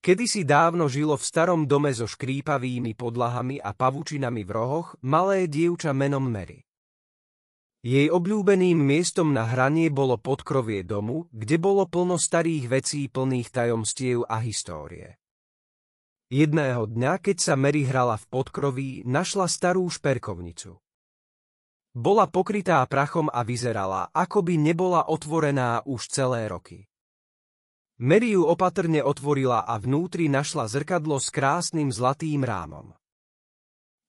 Kedysi dávno žilo v starom dome so škrípavými podlahami a pavučinami v rohoch malé dievča menom Mary. Jej obľúbeným miestom na hranie bolo podkrovie domu, kde bolo plno starých vecí plných tajomstiev a histórie. Jedného dňa, keď sa Mary hrala v podkroví, našla starú šperkovnicu. Bola pokrytá prachom a vyzerala, ako by nebola otvorená už celé roky. Mary ju opatrne otvorila a vnútri našla zrkadlo s krásnym zlatým rámom.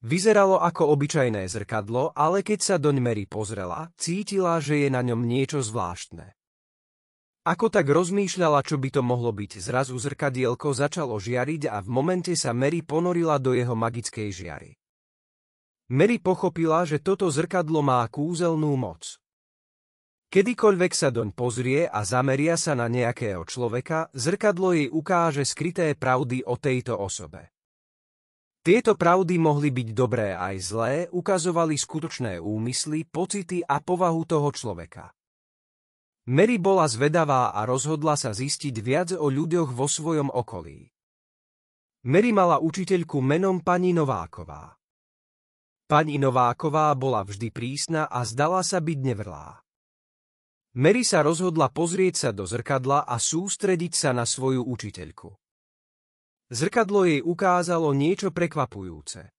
Vyzeralo ako obyčajné zrkadlo, ale keď sa doň Mary pozrela, cítila, že je na ňom niečo zvláštne. Ako tak rozmýšľala, čo by to mohlo byť, zrazu zrkadielko začalo žiariť a v momente sa Mary ponorila do jeho magickej žiary. Mary pochopila, že toto zrkadlo má kúzelnú moc. Kedykoľvek sa doň pozrie a zameria sa na nejakého človeka, zrkadlo jej ukáže skryté pravdy o tejto osobe. Tieto pravdy mohli byť dobré aj zlé, ukazovali skutočné úmysly, pocity a povahu toho človeka. Mary bola zvedavá a rozhodla sa zistiť viac o ľuďoch vo svojom okolí. Mary mala učiteľku menom pani Nováková. Pani Nováková bola vždy prísna a zdala sa byť nevrlá. Mary sa rozhodla pozrieť sa do zrkadla a sústrediť sa na svoju učiteľku. Zrkadlo jej ukázalo niečo prekvapujúce.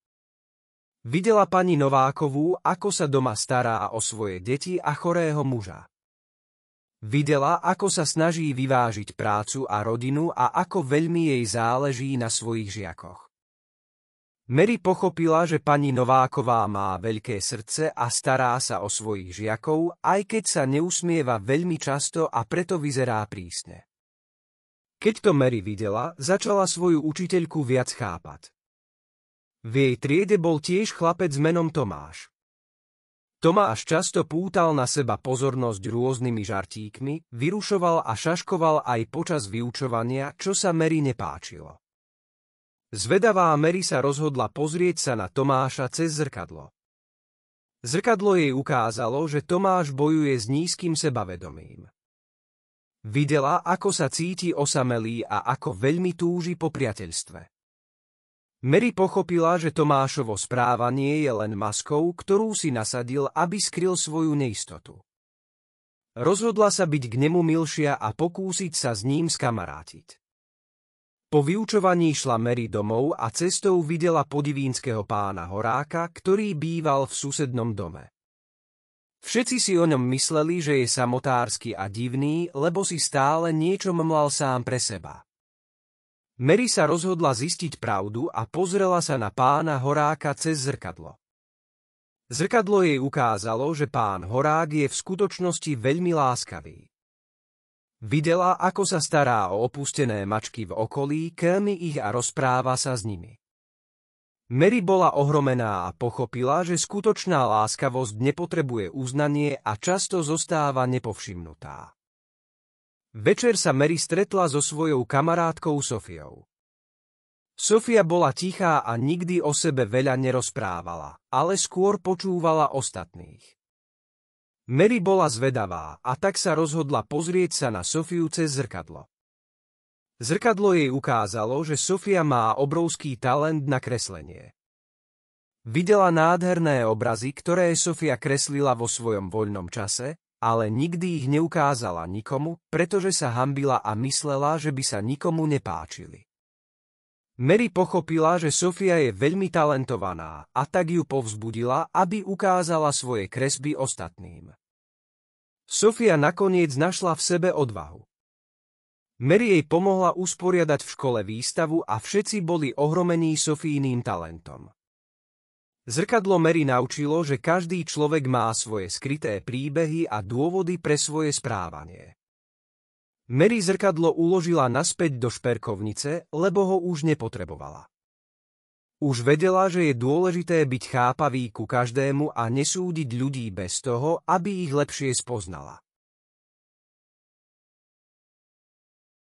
Videla pani Novákovú, ako sa doma stará o svoje deti a chorého muža. Videla, ako sa snaží vyvážiť prácu a rodinu a ako veľmi jej záleží na svojich žiakoch. Mary pochopila, že pani Nováková má veľké srdce a stará sa o svojich žiakov, aj keď sa neusmieva veľmi často a preto vyzerá prísne. Keď to Mary videla, začala svoju učiteľku viac chápať. V jej triede bol tiež chlapec menom Tomáš. Tomáš často pútal na seba pozornosť rôznymi žartíkmi, vyrušoval a šaškoval aj počas vyučovania, čo sa Mary nepáčilo. Zvedavá Mary sa rozhodla pozrieť sa na Tomáša cez zrkadlo. Zrkadlo jej ukázalo, že Tomáš bojuje s nízkym sebavedomím. Videla, ako sa cíti osamelý a ako veľmi túži po priateľstve. Mary pochopila, že Tomášovo správanie je len maskou, ktorú si nasadil, aby skryl svoju neistotu. Rozhodla sa byť k nemu milšia a pokúsiť sa s ním skamarátiť. Po vyučovaní šla Mary domov a cestou videla podivínskeho pána Horáka, ktorý býval v susednom dome. Všetci si o ňom mysleli, že je samotársky a divný, lebo si stále niečo mlal sám pre seba. Mary sa rozhodla zistiť pravdu a pozrela sa na pána Horáka cez zrkadlo. Zrkadlo jej ukázalo, že pán Horák je v skutočnosti veľmi láskavý. Videla, ako sa stará o opustené mačky v okolí, krmi ich a rozpráva sa s nimi. Mary bola ohromená a pochopila, že skutočná láskavosť nepotrebuje uznanie a často zostáva nepovšimnutá. Večer sa Mary stretla so svojou kamarátkou Sofiou. Sofia bola tichá a nikdy o sebe veľa nerozprávala, ale skôr počúvala ostatných. Mary bola zvedavá a tak sa rozhodla pozrieť sa na Sofiu cez zrkadlo. Zrkadlo jej ukázalo, že Sofia má obrovský talent na kreslenie. Videla nádherné obrazy, ktoré Sofia kreslila vo svojom voľnom čase, ale nikdy ich neukázala nikomu, pretože sa hanbila a myslela, že by sa nikomu nepáčili. Mary pochopila, že Sofia je veľmi talentovaná a tak ju povzbudila, aby ukázala svoje kresby ostatným. Sofia nakoniec našla v sebe odvahu. Mary jej pomohla usporiadať v škole výstavu a všetci boli ohromení Sofíným talentom. Zrkadlo Mary naučilo, že každý človek má svoje skryté príbehy a dôvody pre svoje správanie. Mary zrkadlo uložila naspäť do šperkovnice, lebo ho už nepotrebovala. Už vedela, že je dôležité byť chápavý ku každému a nesúdiť ľudí bez toho, aby ich lepšie spoznala.